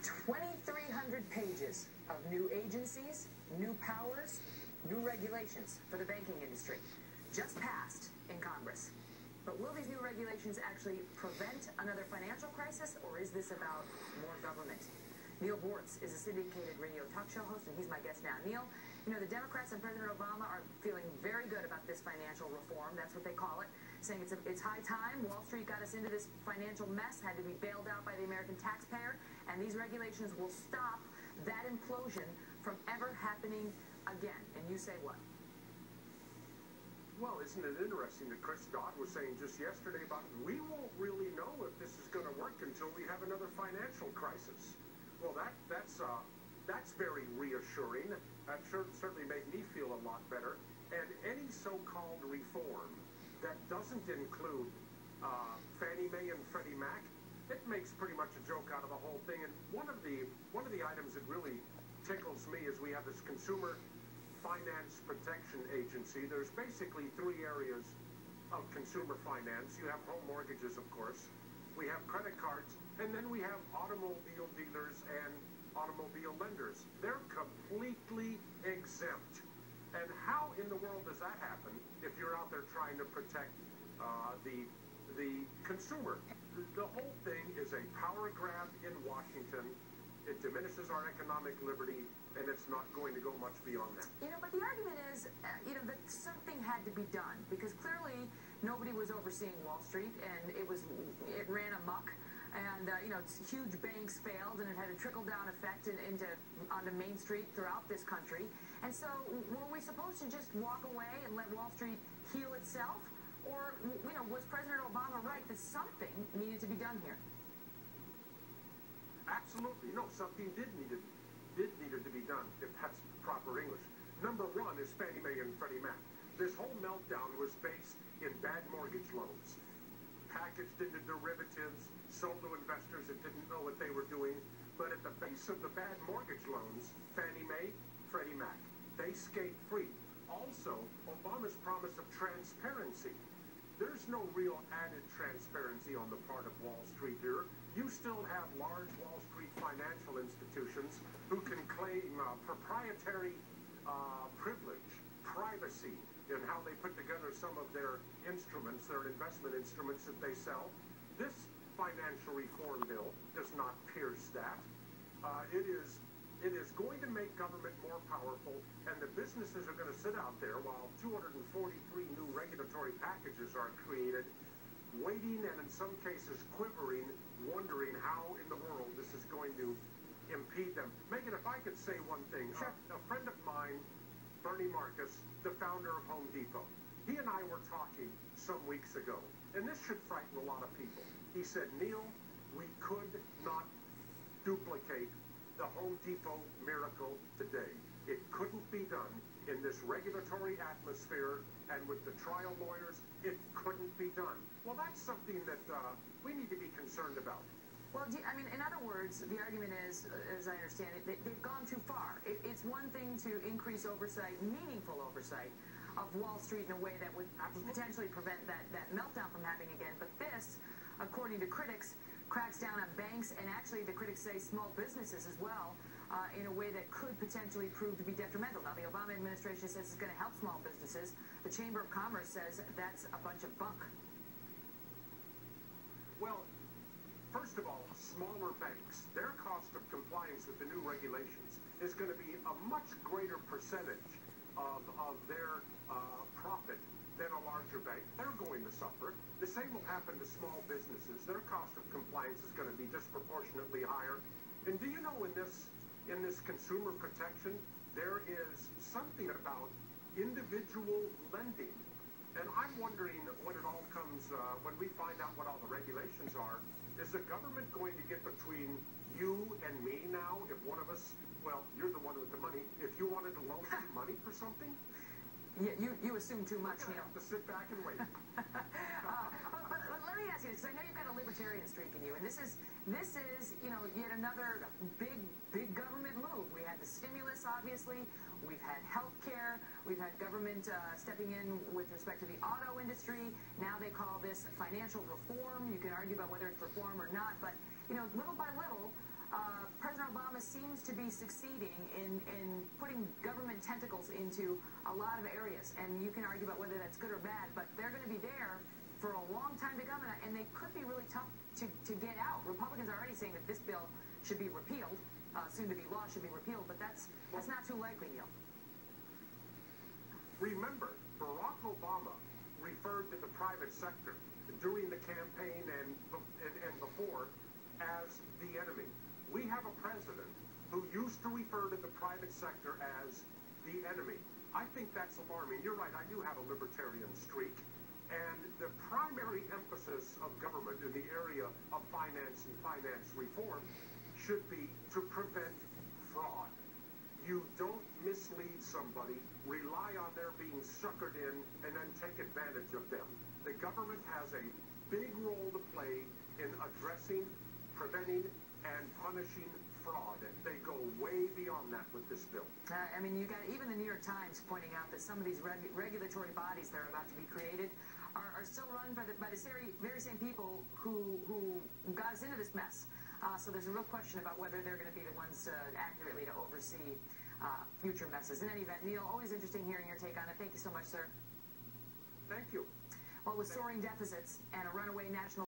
2,300 pages of new agencies, new powers, new regulations for the banking industry just passed in Congress. But will these new regulations actually prevent another financial crisis, or is this about more government? Neal Boortz is a syndicated radio talk show host, and he's my guest now. Neal, you know, the Democrats and President Obama are feeling very good about this financial reform. That's what they call it, saying it's high time. Wall Street got us into this financial mess, had to be bailed out by the American taxpayer, and these regulations will stop that implosion from ever happening again. And you say what? Well, isn't it interesting that Chris Dodd was saying just yesterday about we won't really know if this is going to work until we have another financial crisis. Well, that's very reassuring. That certainly made me feel a lot better. And any so-called reform that doesn't include Fannie Mae and Freddie Mac, it makes pretty much a joke out of the whole thing. And one of the items that really tickles me is we have this Consumer Finance Protection Agency. There's basically three areas of consumer finance. You have home mortgages, of course. We have credit cards, and then we have automobile dealers and automobile lenders. They're completely exempt. And how in the world does that happen if you're out there trying to protect the consumer? The whole thing is a power grab in Washington. It diminishes our economic liberty, and it's not going to go much beyond that. You know, but the argument is, that something had to be done, because clearly nobody was overseeing Wall Street, and it ran amok, and, huge banks failed, and it had a trickle-down effect onto Main Street throughout this country. And so were we supposed to just walk away and let Wall Street heal itself? Or, was President Obama right that something needed to be done here? Absolutely. No, something did need to be done, if that's proper English. Number one is Fannie Mae and Freddie Mac. This whole meltdown was based in bad mortgage loans, packaged into derivatives, sold to investors that didn't know what they were doing. But at the base of the bad mortgage loans, Fannie Mae, Freddie Mac, they skate free. Also, Obama's promise of transparency. There's no real added transparency on the part of Wall Street here. You still have large Wall Street financial institutions who can claim proprietary privilege, privacy, in how they put together some of their instruments, their investment instruments that they sell. This financial reform bill does not pierce that. It is going to make government more powerful, and the businesses are going to sit out there while 243 new regulatory packages are created, waiting and in some cases quivering, wondering how in the world this is going to impede them. Megan, if I could say one thing. Sure. A friend of mine, Bernie Marcus, the founder of Home Depot, he and I were talking some weeks ago, and this should frighten a lot of people. He said, Neal, we could not duplicate the Home Depot miracle today. It couldn't be done in this regulatory atmosphere, and with the trial lawyers, it couldn't be done. Well, that's something that we need to be concerned about. Well, in other words, the argument is, as I understand it, they've gone too far. It's one thing to increase oversight, meaningful oversight, of Wall Street in a way that would potentially prevent that meltdown from happening again. But this, according to critics, cracks down on banks, and actually the critics say small businesses as well, in a way that could potentially prove to be detrimental. Now, the Obama administration says it's going to help small businesses. The Chamber of Commerce says that's a bunch of bunk. Well, first of all, smaller banks, their cost of compliance with the new regulations is going to be a much greater percentage of their profit than a larger bank. They're going to suffer. The same will happen to small businesses. Their cost of compliance is going to be disproportionately higher. And do you know in this consumer protection, there is something about individual lending. And I'm wondering when it all comes, when we find out what all the regulations are, is the government going to get between you and me now if one of us, well, you're the one with the money, if you wanted to loan me money for something? Yeah, you assume too much, Neal. I have to sit back and wait. but let me ask you this, because I know you've got a libertarian streak in you, and this is yet another big government move. We had the stimulus, obviously. We've had health care. We've had government stepping in with respect to the auto industry. Now they call this financial reform. You can argue about whether it's reform or not, but little by little, President Obama seems to be succeeding in putting government tentacles into a lot of areas, and you can argue about whether that's good or bad, but they're going to be there for a long time to come, and they could be really tough to get out. Republicans are already saying that this bill should be repealed, soon-to-be law should be repealed, but that's not too likely, Neal. Remember, Barack Obama referred to the private sector during the campaign and before as the enemy. We have a president who used to refer to the private sector as the enemy. I think that's alarming. You're right, I do have a libertarian streak. And the primary emphasis of government in the area of finance and finance reform should be to prevent fraud. You don't mislead somebody, rely on their being suckered in, and then take advantage of them. The government has a big role to play in addressing, preventing, and punishing fraud. And they go way beyond that with this bill. I mean, you got even the New York Times pointing out that some of these regulatory bodies that are about to be created are still run by the very same people who got us into this mess. So there's a real question about whether they're going to be the ones accurately to oversee future messes. In any event, Neal, always interesting hearing your take on it. Thank you so much, sir. Thank you. Well, with soaring deficits and a runaway national